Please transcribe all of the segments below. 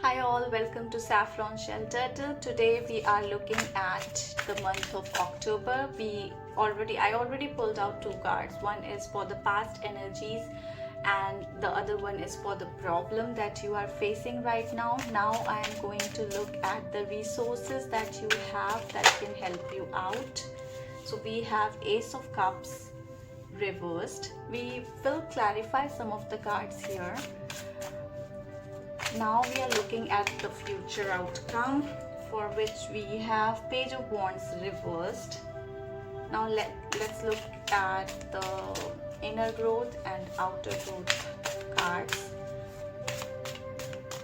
Hi all, welcome to Saffron Shell Turtle. Today we are looking at the month of October. I already pulled out two cards. One is for the past energies and the other one is for the problem that you are facing right now. Now I am going to look at the resources that you have that can help you out. So we have Ace of Cups reversed. We will clarify some of the cards here. Now we are looking at the future outcome, for which we have Page of Wands reversed. Now let's look at the inner growth and outer growth cards.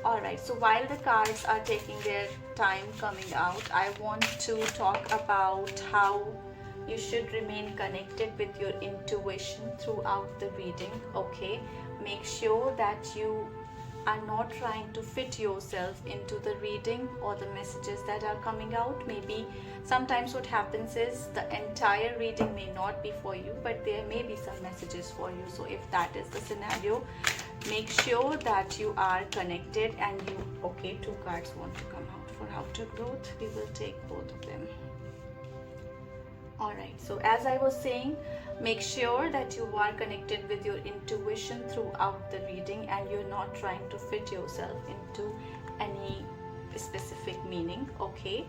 Alright, so while the cards are taking their time coming out, I want to talk about how you should remain connected with your intuition throughout the reading. Okay, make sure that you are not trying to fit yourself into the reading or the messages that are coming out. Maybe sometimes what happens is the entire reading may not be for you, but there may be some messages for you. So if that is the scenario, make sure that you are connected and you, okay, two cards want to come out for outer growth. We will take both of them. Alright, so as I was saying, make sure that you are connected with your intuition throughout the reading and you're not trying to fit yourself into any specific meaning. Okay,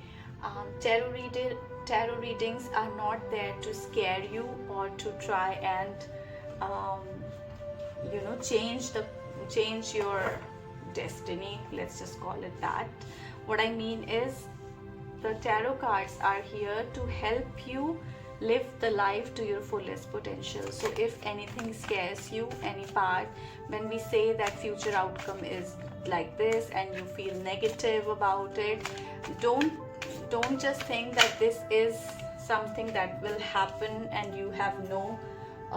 tarot readings are not there to scare you or to try and change your destiny. Let's just call it that. What I mean is, the tarot cards are here to help you live the life to your fullest potential. So if anything scares you, any part, when we say that future outcome is like this and you feel negative about it, don't just think that this is something that will happen and you have no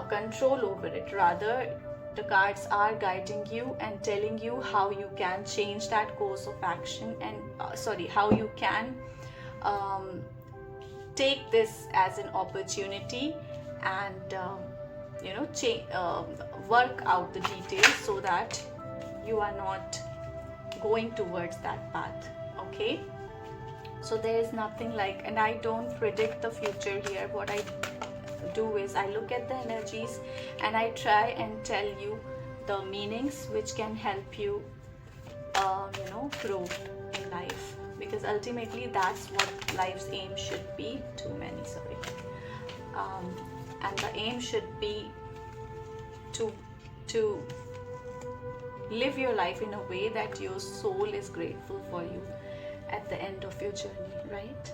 control over it. Rather, the cards are guiding you and telling you how you can change that course of action and how you can take this as an opportunity and work out the details so that you are not going towards that path. Okay, so there is nothing like, and I don't predict the future here. What I do is I look at the energies and I try and tell you the meanings which can help you grow in life, because ultimately that's what life's aim should be. And the aim should be to live your life in a way that your soul is grateful for you at the end of your journey, right?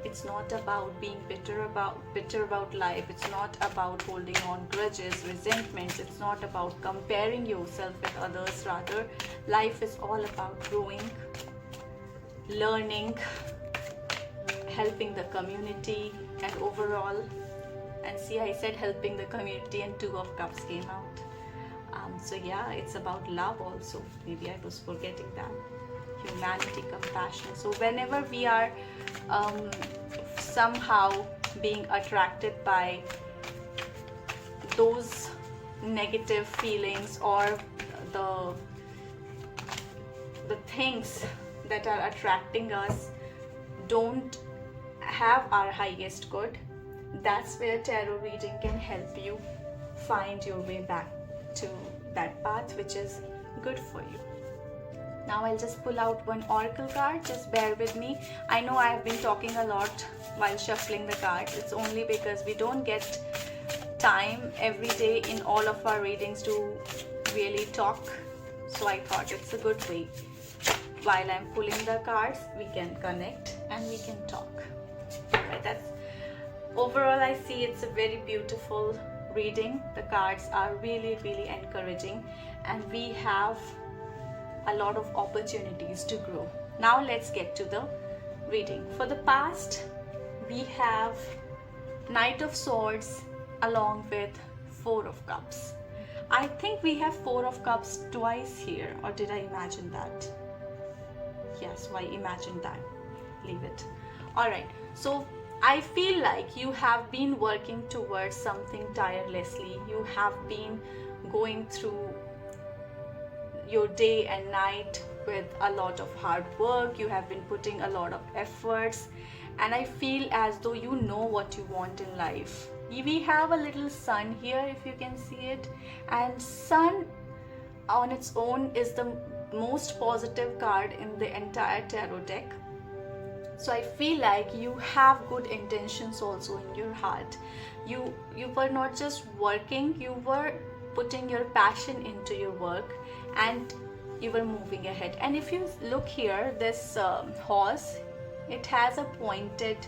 It's not about being bitter about life. It's not about holding on grudges, resentments. It's not about comparing yourself with others. Rather, life is all about growing, learning, helping the community, and overall, and see, I said helping the community and Two of Cups came out. So yeah, it's about love also. Maybe I was forgetting that. Humanity, compassion. So whenever we are somehow being attracted by those negative feelings or the things that are attracting us don't have our highest good, that's where tarot reading can help you find your way back to that path which is good for you. Now I'll just pull out one oracle card. Just bear with me. I know I have been talking a lot while shuffling the cards. It's only because we don't get time every day in all of our readings to really talk. So I thought it's a good way. While I'm pulling the cards, we can connect and we can talk. Right, that's overall, I see it's a very beautiful reading. The cards are really, really encouraging and we have a lot of opportunities to grow. Now let's get to the reading. For the past, we have Knight of Swords along with Four of Cups. I think we have Four of Cups twice here, or did I imagine that? Yes, I imagined that. Leave it. Alright, so I feel like you have been working towards something tirelessly. You have been going through your day and night with a lot of hard work. You have been putting a lot of efforts, and I feel as though you know what you want in life. We have a little sun here, if you can see it, and sun on its own is the most positive card in the entire tarot deck. So I feel like you have good intentions also in your heart. You were not just working, you were putting your passion into your work, and you were moving ahead. And if you look here, this horse, it has a pointed,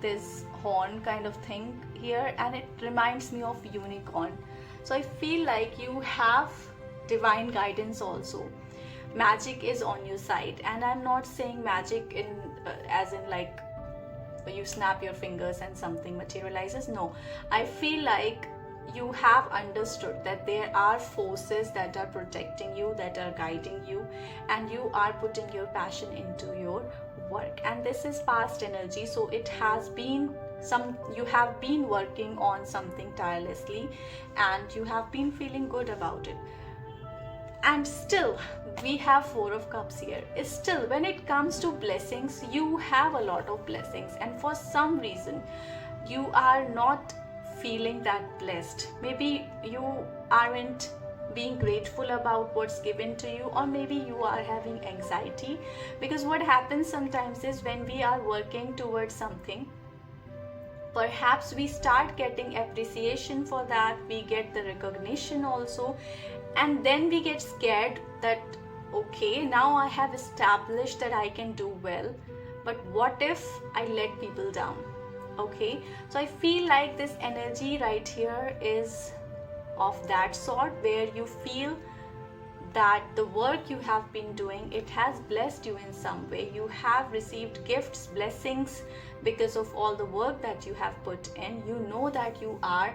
this horn kind of thing here, and it reminds me of unicorn. So I feel like you have divine guidance also. Magic is on your side, and I'm not saying magic in as in like you snap your fingers and something materializes. No, I feel like you have understood that there are forces that are protecting you, that are guiding you, and you are putting your passion into your work. And this is past energy, so it has been you have been working on something tirelessly, and you have been feeling good about it. And still we have Four of Cups here. Still, when it comes to blessings, you have a lot of blessings, and for some reason you are not feeling that blessed. Maybe you aren't being grateful about what's given to you, or maybe you are having anxiety, because what happens sometimes is when we are working towards something, perhaps we start getting appreciation for that, we get the recognition also, and then we get scared that okay, now I have established that I can do well, but what if I let people down? Okay, so I feel like this energy right here is of that sort, where you feel that the work you have been doing, it has blessed you in some way. You have received gifts, blessings because of all the work that you have put in. You know that you are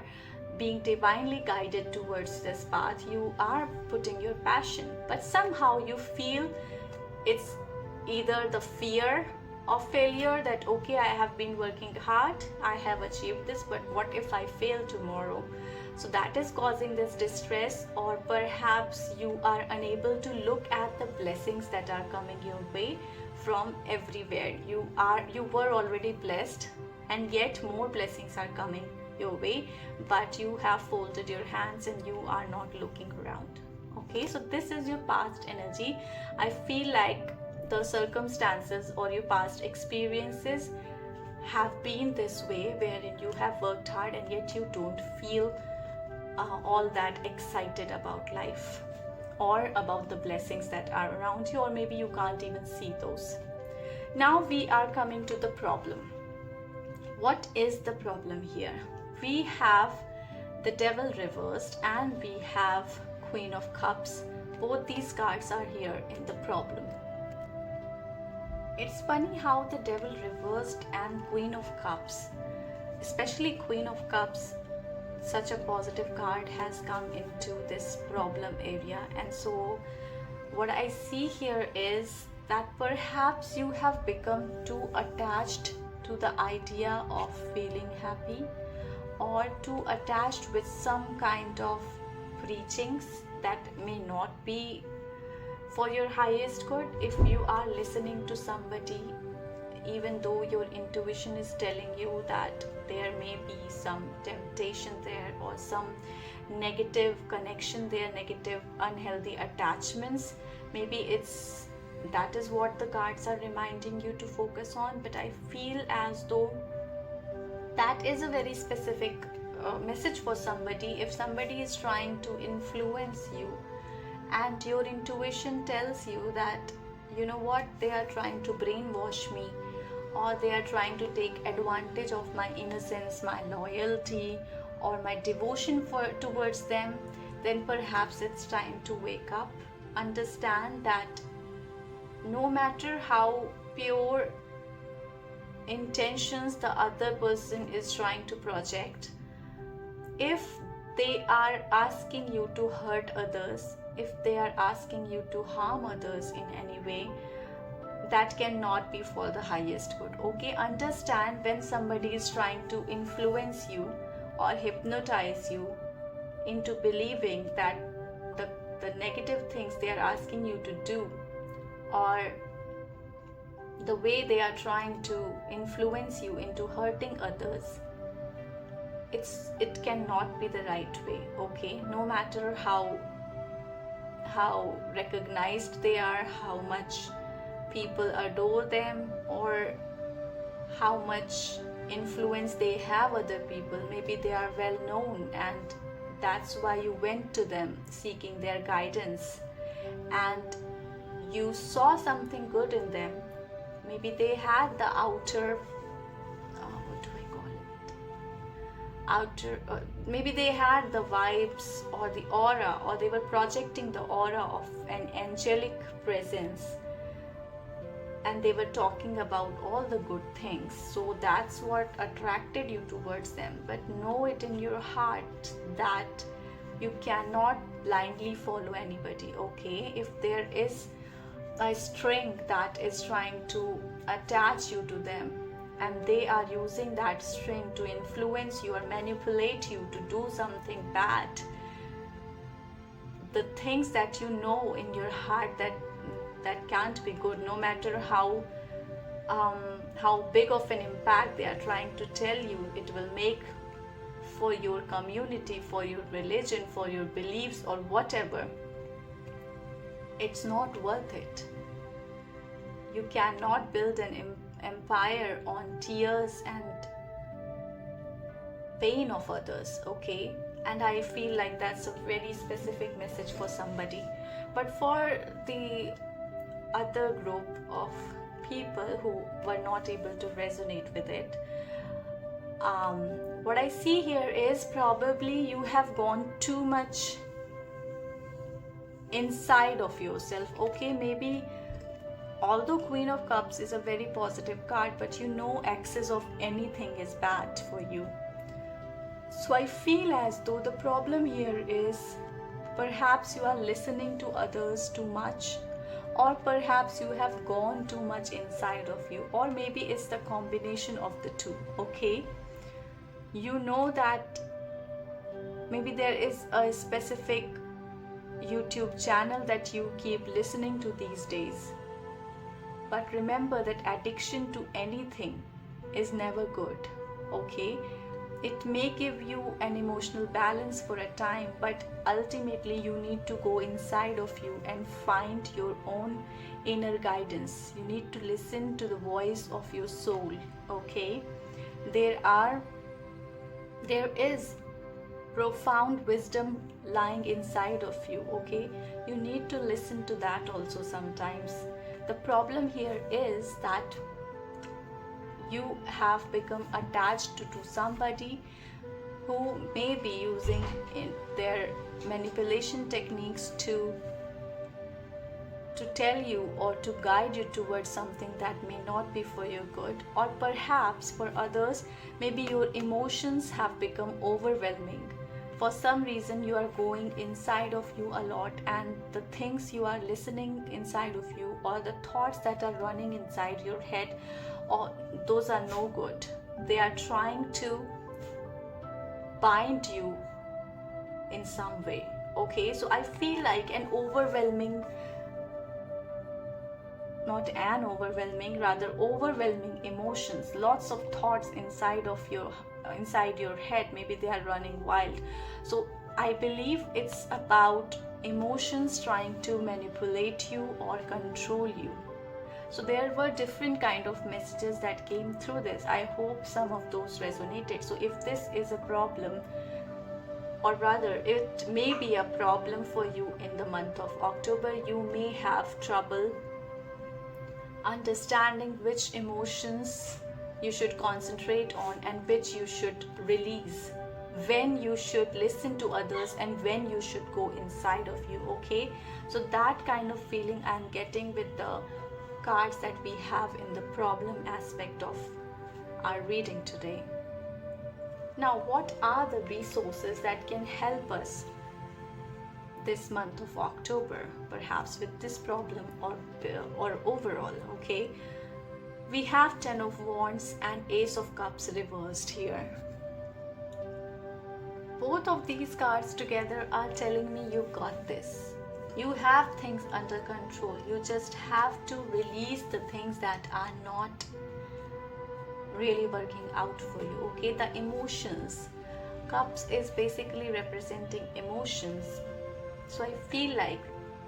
being divinely guided towards this path. You are putting your passion, but somehow you feel it's either the fear of failure, that okay, I have been working hard, I have achieved this, but what if I fail tomorrow? So that is causing this distress, or perhaps you are unable to look at the blessings that are coming your way from everywhere. You were already blessed, and yet more blessings are coming your way, but you have folded your hands and you are not looking around. Okay, so this is your past energy. I feel like the circumstances or your past experiences have been this way, wherein you have worked hard and yet you don't feel all that excited about life or about the blessings that are around you, or maybe you can't even see those. Now we are coming to the problem. What is the problem here? We have the Devil reversed and we have Queen of Cups. Both these cards are here in the problem. It's funny how the Devil reversed and Queen of Cups, especially Queen of Cups, such a positive card, has come into this problem area. And so what I see here is that perhaps you have become too attached to the idea of feeling happy, or too attached with some kind of preachings that may not be for your highest good. If you are listening to somebody, even though your intuition is telling you that there may be some temptation there or some negative connection there, negative unhealthy attachments, maybe that is what the cards are reminding you to focus on. But I feel as though that is a very specific message for somebody. If somebody is trying to influence you and your intuition tells you that, you know what, they are trying to brainwash me, or they are trying to take advantage of my innocence, my loyalty, or my devotion towards them, then perhaps it's time to wake up. Understand that no matter how pure intentions the other person is trying to project, if they are asking you to hurt others, if they are asking you to harm others in any way, that cannot be for the highest good. Okay, understand when somebody is trying to influence you or hypnotize you into believing that the the negative things they are asking you to do, or the way they are trying to influence you into hurting others, it cannot be the right way. Okay, no matter how recognized they are, how much people adore them, or how much influence they have other people. Maybe they are well known and that's why you went to them seeking their guidance, and you saw something good in them. Maybe they had the maybe they had the vibes or the aura, or they were projecting the aura of an angelic presence, and they were talking about all the good things. So that's what attracted you towards them. But know it in your heart that you cannot blindly follow anybody. Okay, if there is a string that is trying to attach you to them, and they are using that string to influence you or manipulate you to do something bad, the things that you know in your heart that can't be good, no matter how big of an impact they are trying to tell you it will make for your community, for your religion, for your beliefs, or whatever, it's not worth it. You cannot build an empire on tears and pain of others. Okay, and I feel like that's a very specific message for somebody. But for the other group of people who were not able to resonate with it, what I see here is probably you have gone too much inside of yourself. Okay, maybe although Queen of Cups is a very positive card, but you know excess of anything is bad for you. So I feel as though the problem here is perhaps you are listening to others too much, or perhaps you have gone too much inside of you, or maybe it's the combination of the two. Okay, you know that maybe there is a specific YouTube channel that you keep listening to these days, but remember that addiction to anything is never good. Okay, it may give you an emotional balance for a time, but ultimately you need to go inside of you and find your own inner guidance. You need to listen to the voice of your soul. Okay, there is profound wisdom lying inside of you. Okay, you need to listen to that also sometimes. The problem here is that you have become attached to somebody who may be using their manipulation techniques to tell you or to guide you towards something that may not be for your good. Or perhaps for others, maybe your emotions have become overwhelming. For some reason you are going inside of you a lot, and the things you are listening inside of you, or the thoughts that are running inside your head, or those are no good. They are trying to bind you in some way. Okay, so I feel like overwhelming emotions, lots of thoughts inside your head. Maybe they are running wild. So I believe it's about emotions trying to manipulate you or control you. So there were different kind of messages that came through this. I hope some of those resonated. So if this is a problem, or rather it may be a problem for you in the month of October, you may have trouble understanding which emotions you should concentrate on and which you should release, when you should listen to others and when you should go inside of you. Okay, so that kind of feeling I'm getting with the cards that we have in the problem aspect of our reading today. Now, what are the resources that can help us this month of October, perhaps with this problem or overall? Okay, we have 10 of Wands and Ace of Cups reversed here. Both of these cards together are telling me you got this. You have things under control. You just have to release the things that are not really working out for you. Okay, the emotions. Cups is basically representing emotions. So I feel like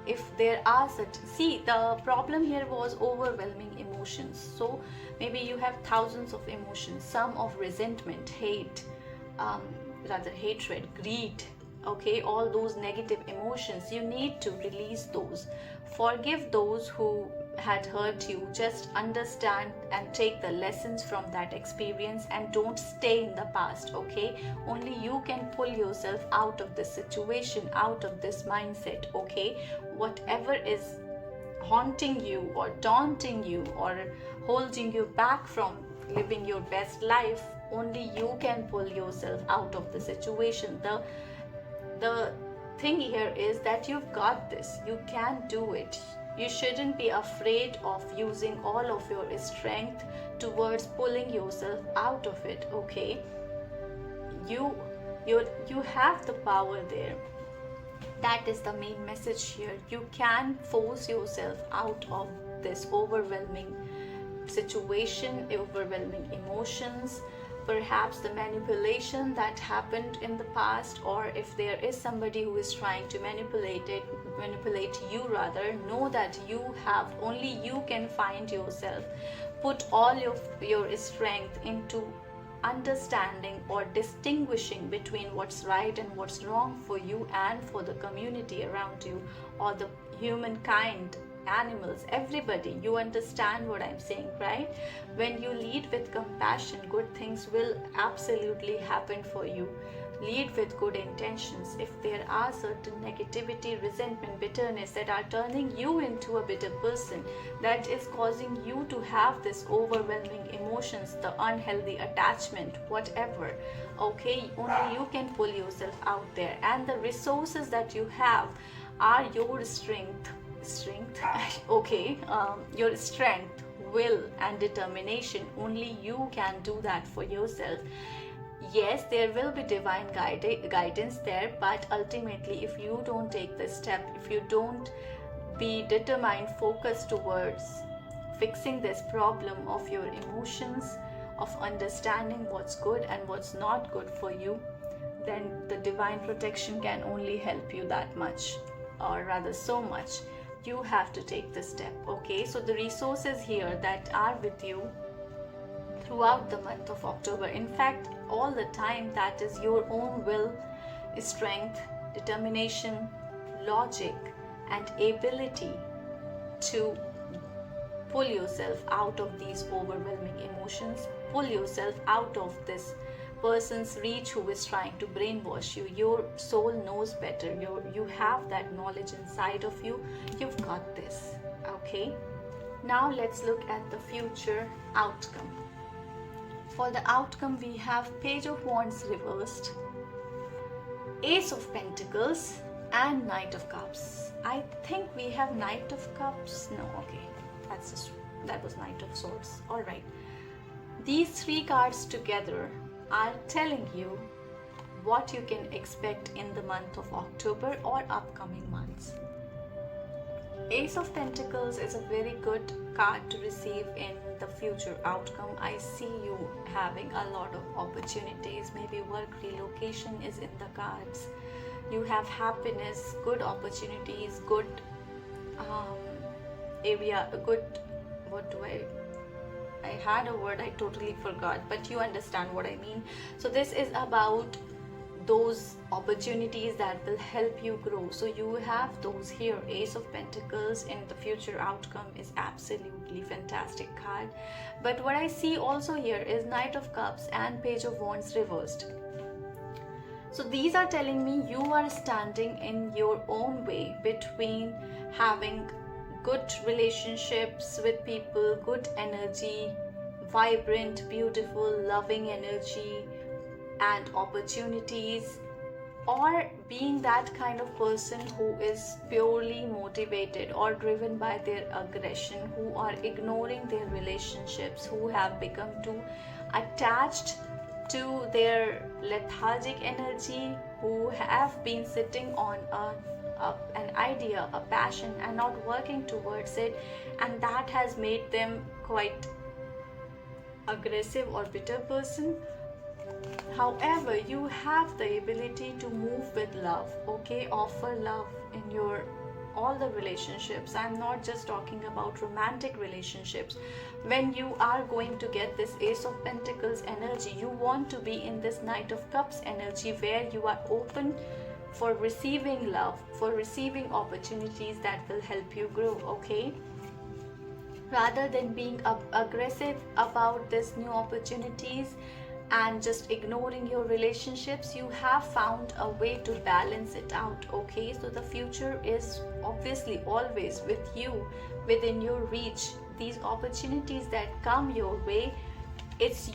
if there are such, see, the problem here was overwhelming emotions. So maybe you have thousands of emotions, some of resentment, hate, rather hatred, greed, okay, all those negative emotions. You need to release those. Forgive those who had hurt you. Just understand and take the lessons from that experience and don't stay in the past. Okay, only you can pull yourself out of this situation, out of this mindset. Okay, whatever is haunting you or daunting you or holding you back from living your best life, only you can pull yourself out of the situation. The thing here is that you've got this. You can do it. You shouldn't be afraid of using all of your strength towards pulling yourself out of it. Okay, you have the power there. That is the main message here. You can force yourself out of this overwhelming situation, overwhelming emotions, perhaps the manipulation that happened in the past, or if there is somebody who is trying to manipulate you rather, know that only you can find yourself. Put all your strength into understanding or distinguishing between what's right and what's wrong for you and for the community around you, or the humankind, animals, everybody. You understand what I'm saying, right? When you lead with compassion, good things will absolutely happen for you. Lead with good intentions. If there are certain negativity, resentment, bitterness that are turning you into a bitter person, that is causing you to have this overwhelming emotions, the unhealthy attachment, whatever, okay, only you can pull yourself out there. And the resources that you have are your strength okay, your strength, will and determination. Only you can do that for yourself. Yes, there will be divine guidance there, but ultimately if you don't take this step, if you don't be determined, focused towards fixing this problem of your emotions, of understanding what's good and what's not good for you, then the divine protection can only help you that much, or rather so much. You have to take the step. Okay, so the resources here that are with you throughout the month of October, in fact all the time, that is your own will, strength, determination, logic and ability to pull yourself out of these overwhelming emotions, pull yourself out of this person's reach who is trying to brainwash you. Your soul knows better. You have that knowledge inside of you. You've got this. Okay, now let's look at the future outcome. For the outcome, we have Page of Wands reversed, Ace of Pentacles and Knight of Cups. I think we have Knight of Cups. No, okay, that was Knight of Swords. All right, these three cards together are telling you what you can expect in the month of October or upcoming months. Ace of Pentacles is a very good card to receive in the future outcome. I see you having a lot of opportunities. Maybe work relocation is in the cards. You have happiness, good opportunities, good area, good, I had a word, I totally forgot, but you understand what I mean. So this is about those opportunities that will help you grow. So you have those here. Ace of Pentacles in the future outcome is absolutely fantastic card. But what I see also here is Knight of Cups and Page of Wands reversed. So these are telling me you are standing in your own way between having good relationships with people, good energy, vibrant, beautiful, loving energy and opportunities, or being that kind of person who is purely motivated or driven by their aggression, who are ignoring their relationships, who have become too attached to their lethargic energy, who have been sitting on an idea, a passion, and not working towards it, and that has made them quite aggressive or bitter person. However, you have the ability to move with love, okay? Offer love in your all the relationships. I'm not just talking about romantic relationships. When you are going to get this Ace of Pentacles energy, you want to be in this Knight of Cups energy where you are open for receiving love, for receiving opportunities that will help you grow, okay? Rather than being aggressive about this new opportunities and just ignoring your relationships, you have found a way to balance it out, okay? So the future is obviously always with you, within your reach. These opportunities that come your way, it's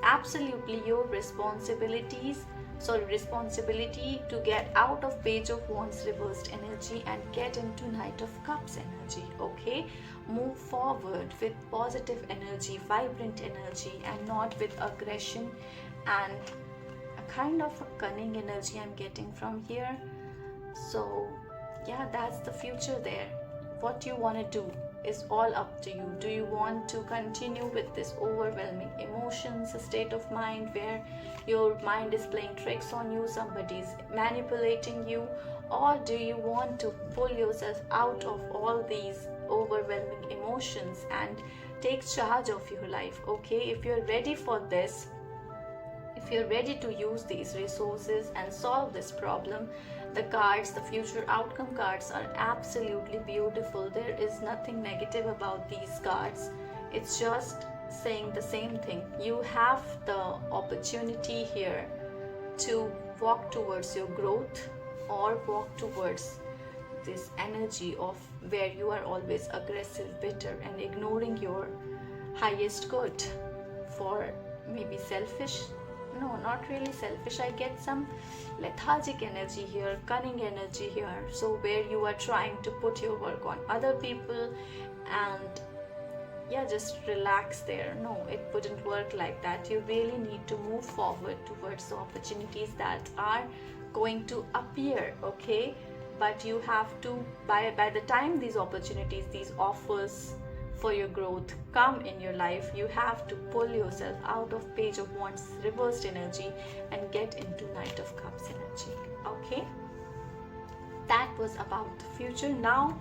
absolutely your responsibility to get out of Page of Wands reversed energy and get into Knight of Cups energy, okay? Move forward with positive energy, vibrant energy, and not with aggression and a kind of a cunning energy I'm getting from here. So yeah, that's the future there. What you want to do is all up to you. Do you want to continue with this overwhelming emotions, a state of mind where your mind is playing tricks on you, somebody's manipulating you, or do you want to pull yourself out of all these overwhelming emotions and take charge of your life, okay? If you're ready for this, if you're ready to use these resources and solve this problem, the cards, the future outcome cards, are absolutely beautiful. There is nothing negative about these cards. It's just saying the same thing. You have the opportunity here to walk towards your growth or walk towards this energy of where you are always aggressive, bitter, and ignoring your highest good for maybe selfish. No, not really selfish. I get some lethargic energy here, cunning energy here. So where you are trying to put your work on other people and yeah, just relax there. No, it wouldn't work like that. You really need to move forward towards the opportunities that are going to appear, okay? But you have to, by the time these opportunities, these offers for your growth come in your life, you have to pull yourself out of Page of Wands reversed energy and get into Knight of Cups energy, okay? That was about the future. Now,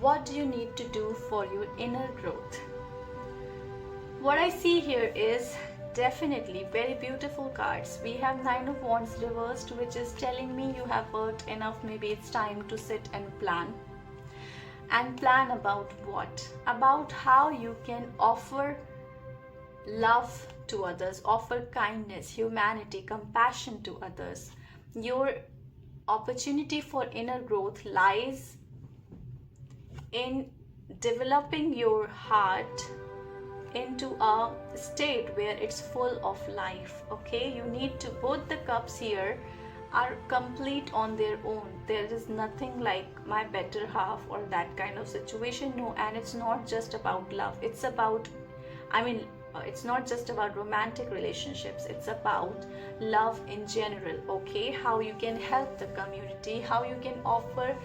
what do you need to do for your inner growth? What I see here is definitely very beautiful cards. We have Nine of Wands reversed, which is telling me you have worked enough. Maybe it's time to sit and plan. And plan about what? About how you can offer love to others, offer kindness, humanity, compassion to others. Your opportunity for inner growth lies in developing your heart into a state where it's full of life, okay? You need to, both the cups here are complete on their own. There is nothing like my better half or that kind of situation. No, and it's not just about love. It's about, it's not just about romantic relationships. It's about love in general, okay? How you can help the community, how you can offer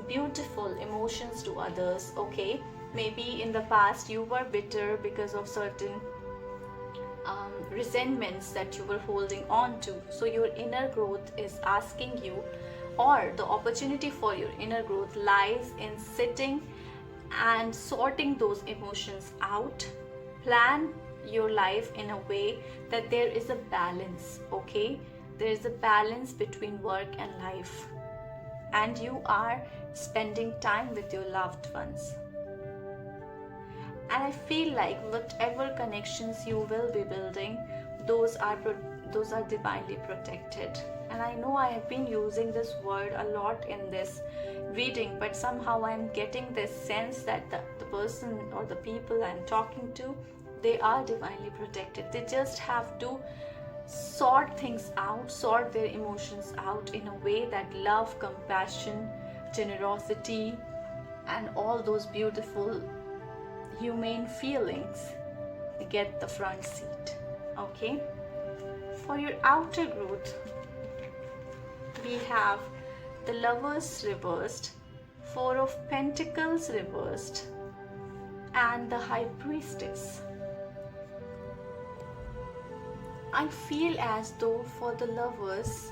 beautiful emotions to others, okay? Maybe in the past you were bitter because of certain resentments that you were holding on to. So your inner growth is asking you, or the opportunity for your inner growth lies in sitting and sorting those emotions out. Plan your life in a way that there is a balance, okay? There is a balance between work and life, and you are spending time with your loved ones. And I feel like whatever connections you will be building, those are divinely protected. And I know I have been using this word a lot in this reading, but somehow I'm getting this sense that the person or the people I'm talking to, they are divinely protected. They just have to sort things out, sort their emotions out in a way that love, compassion, generosity, and all those beautiful humane feelings get the front seat, okay? For your outer growth, we have the Lovers reversed, Four of Pentacles reversed, and the High Priestess. I feel as though for the Lovers,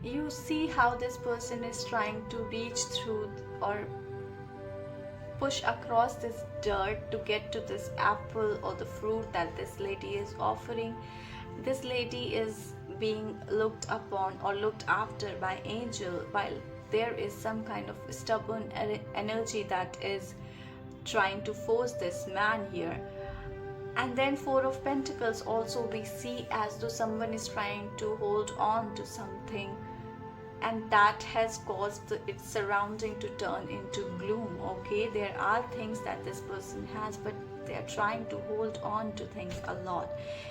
you see how this person is trying to reach through or push across this dirt to get to this apple or the fruit that this lady is offering. This lady is being looked upon or looked after by angel, while there is some kind of stubborn energy that is trying to force this man here. And then Four of Pentacles also we see as though someone is trying to hold on to something, and that has caused its surrounding to turn into gloom. Okay, there are things that this person has, but they are trying to hold on to things a lot.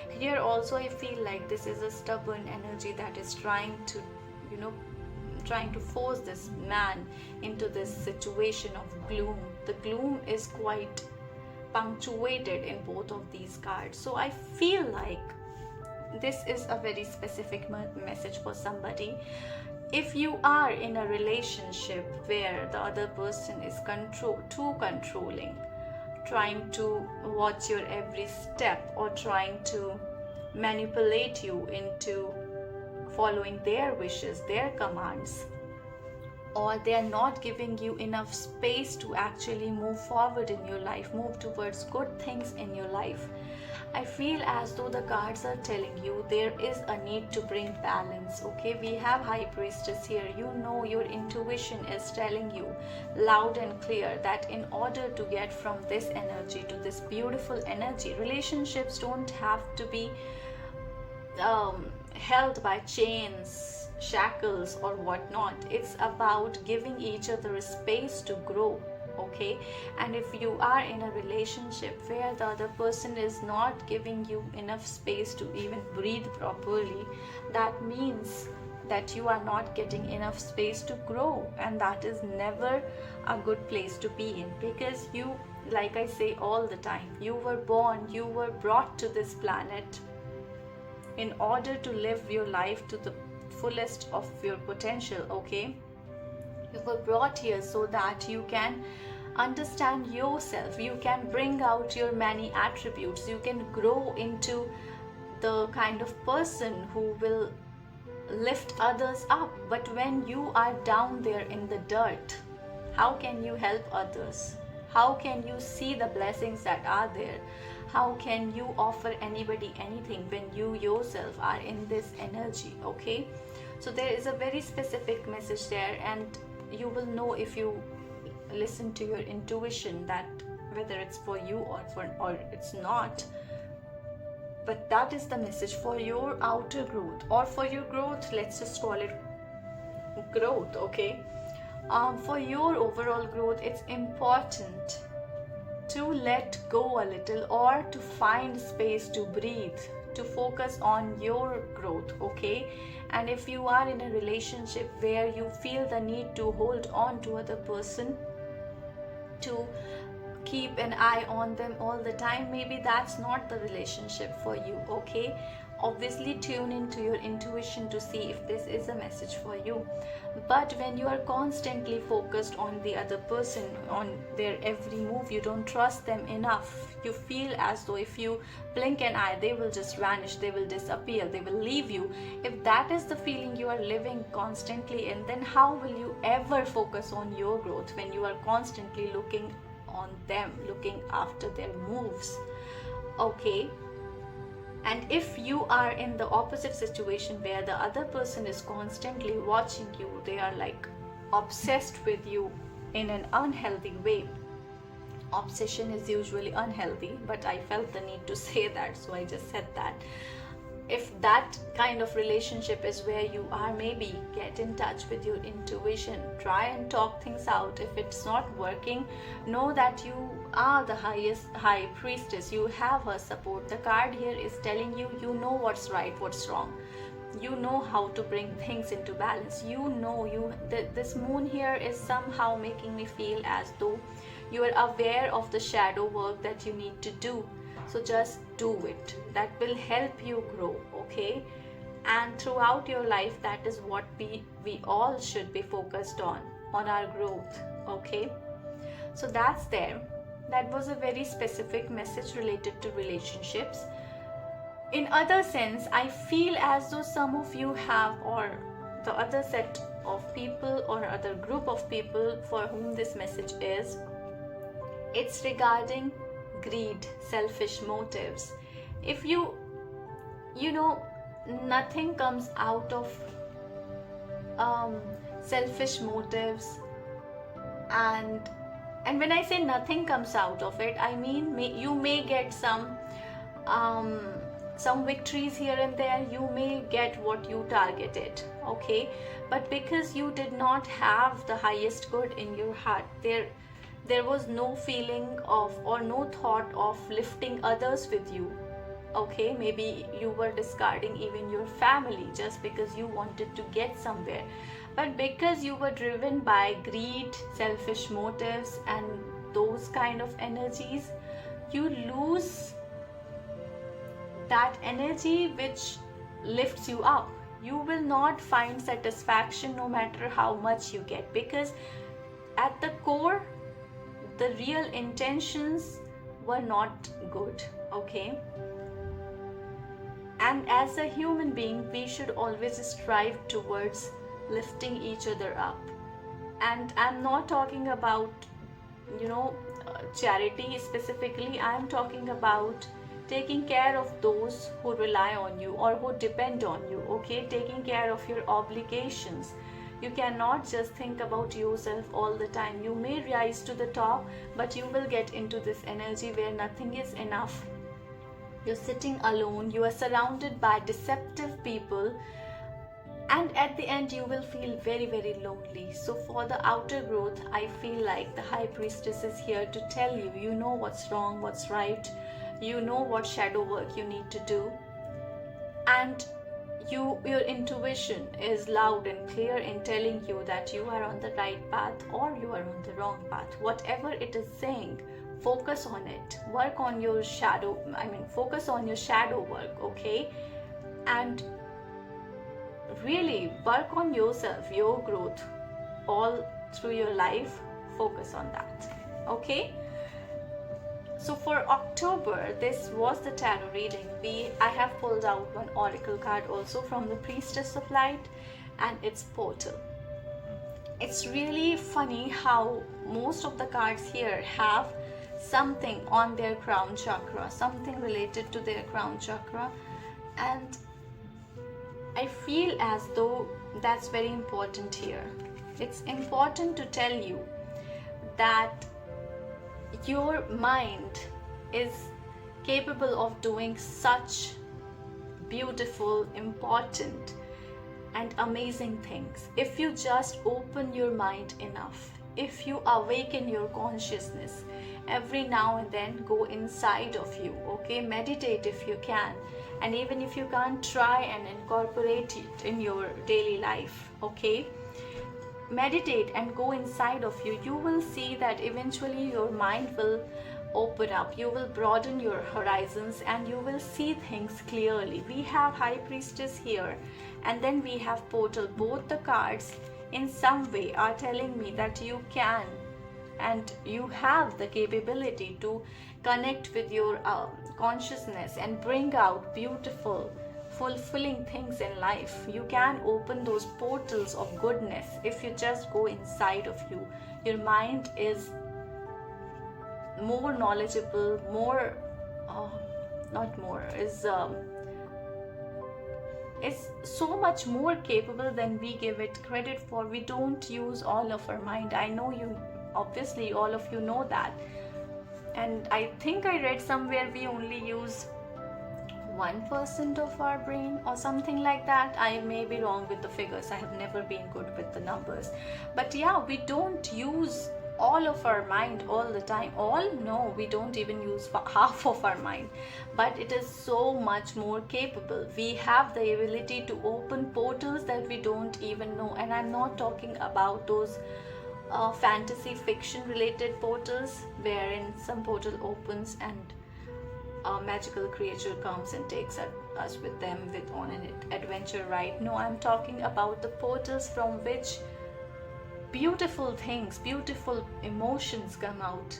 Here also I feel like this is a stubborn energy that is trying to, trying to force this man into this situation of gloom. The gloom is quite punctuated in both of these cards. So I feel like this is a very specific message for somebody. If you are in a relationship where the other person is too controlling, trying to watch your every step or trying to manipulate you into following their wishes, their commands, or they are not giving you enough space to actually move forward in your life, move towards good things in your life, I feel as though the cards are telling you there is a need to bring balance. Okay, we have High Priestess here. Your intuition is telling you loud and clear that in order to get from this energy to this beautiful energy, relationships don't have to be held by chains, shackles or whatnot. It's about giving each other a space to grow. Okay, and if you are in a relationship where the other person is not giving you enough space to even breathe properly, that means that you are not getting enough space to grow, and that is never a good place to be in, because you, like I say all the time, you were brought to this planet in order to live your life to the fullest of your potential. Okay, you were brought here so that you can understand yourself, you can bring out your many attributes, you can grow into the kind of person who will lift others up. But when you are down there in the dirt, how can you help others? How can you see the blessings that are there? How can you offer anybody anything when you yourself are in this energy? Okay, so there is a very specific message there, and you will know if you listen to your intuition that whether it's for you or it's not. But that is the message for your outer growth or for your growth. Let's just call it growth. Okay, for your overall growth, it's important to let go a little or to find space to breathe, to focus on your growth. Okay, and if you are in a relationship where you feel the need to hold on to other person, to keep an eye on them all the time, maybe that's not the relationship for you. Okay, obviously tune into your intuition to see if this is a message for you. But when you are constantly focused on the other person, on their every move, you don't trust them enough, you feel as though if you blink an eye they will just vanish, they will disappear, they will leave you. If that is the feeling you are living constantly in, then how will you ever focus on your growth when you are constantly looking on them, looking after their moves? Okay, and if you are in the opposite situation where the other person is constantly watching you, they are like obsessed with you in an unhealthy way. Obsession is usually unhealthy, but I felt the need to say that, so I just said that. If that kind of relationship is where you are, maybe get in touch with your intuition, try and talk things out. If it's not working, know that you are the high priestess, you have her support. The card here is telling you, you know what's right, what's wrong, you know how to bring things into balance. This moon here is somehow making me feel as though you are aware of the shadow work that you need to do. So just do it. That will help you grow. Okay, And throughout your life, that is what we all should be focused on our growth. Okay, so that's there. That was a very specific message related to relationships. In other sense, I feel as though some of you have, or the other set of people or other group of people for whom this message is, it's regarding greed, selfish motives. If you know, nothing comes out of selfish motives, and when I say nothing comes out of it, I mean you may get some victories here and there, you may get what you targeted, okay, but because you did not have the highest good in your heart, there was no feeling of, or no thought of lifting others with you. Okay, maybe you were discarding even your family just because you wanted to get somewhere, but because you were driven by greed, selfish motives, and those kind of energies, you lose that energy which lifts you up. You will not find satisfaction no matter how much you get, because at the core, the real intentions were not good. Okay, and as a human being, we should always strive towards lifting each other up. And I'm not talking about, charity specifically. I'm talking about taking care of those who rely on you or who depend on you. Okay, taking care of your obligations. You cannot just think about yourself all the time. You may rise to the top, but you will get into this energy where nothing is enough. You're sitting alone, you are surrounded by deceptive people, and at the end you will feel very, very lonely. So for the outer growth, I feel like the High Priestess is here to tell you, you know what's wrong, what's right, you know what shadow work you need to do, and your intuition is loud and clear in telling you that you are on the right path or you are on the wrong path. Whatever it is saying, focus on it. Work on your focus on your shadow work, okay? And really work on yourself, your growth all through your life. Focus on that, okay? So for October, this was the tarot reading. I have pulled out one oracle card also from the Priestess of Light, and it's Portal. It's really funny how most of the cards here have something on their crown chakra, something related to their crown chakra, and I feel as though that's very important here. It's important to tell you that your mind is capable of doing such beautiful, important, and amazing things if you just open your mind enough. If you awaken your consciousness every now and then, go inside of you, okay? Meditate if you can, and even if you can't, try and incorporate it in your daily life, okay? Meditate and go inside of you. You will see that eventually your mind will open up, you will broaden your horizons, and you will see things clearly. We have High Priestess here, and then we have Portal. Both the cards in some way are telling me that you can and you have the capability to connect with your consciousness and bring out beautiful, fulfilling things in life. You can open those portals of goodness if you just go inside of you. Your mind is more knowledgeable, is so much more capable than we give it credit for. We don't use all of our mind. I know you, obviously all of you know that, and I think I read somewhere we only use 1% of our brain or something like that. I may be wrong with the figures, I have never been good with the numbers, but yeah, we don't use all of our mind all the time. No, we don't even use half of our mind, but it is so much more capable. We have the ability to open portals that we don't even know, and I'm not talking about those fantasy fiction related portals wherein some portal opens and a magical creature comes and takes us with them with on an adventure ride. No, I'm talking about the portals from which beautiful things, beautiful emotions come out.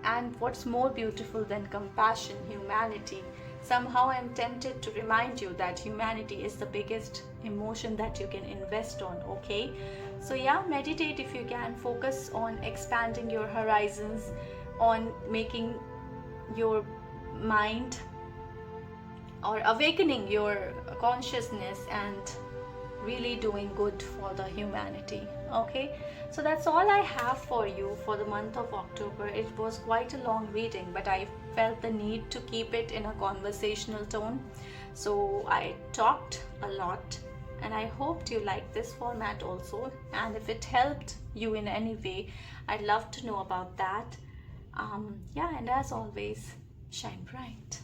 And what's more beautiful than compassion, humanity? Somehow I'm tempted to remind you that humanity is the biggest emotion that you can invest on, okay? So yeah, meditate if you can. Focus on expanding your horizons, on making your mind or awakening your consciousness and really doing good for the humanity. Okay, so that's all I have for you for the month of October. It was quite a long reading, but I felt the need to keep it in a conversational tone, so I talked a lot, and I hoped you liked this format also. And if it helped you in any way, I'd love to know about that. Yeah, and as always, shine bright.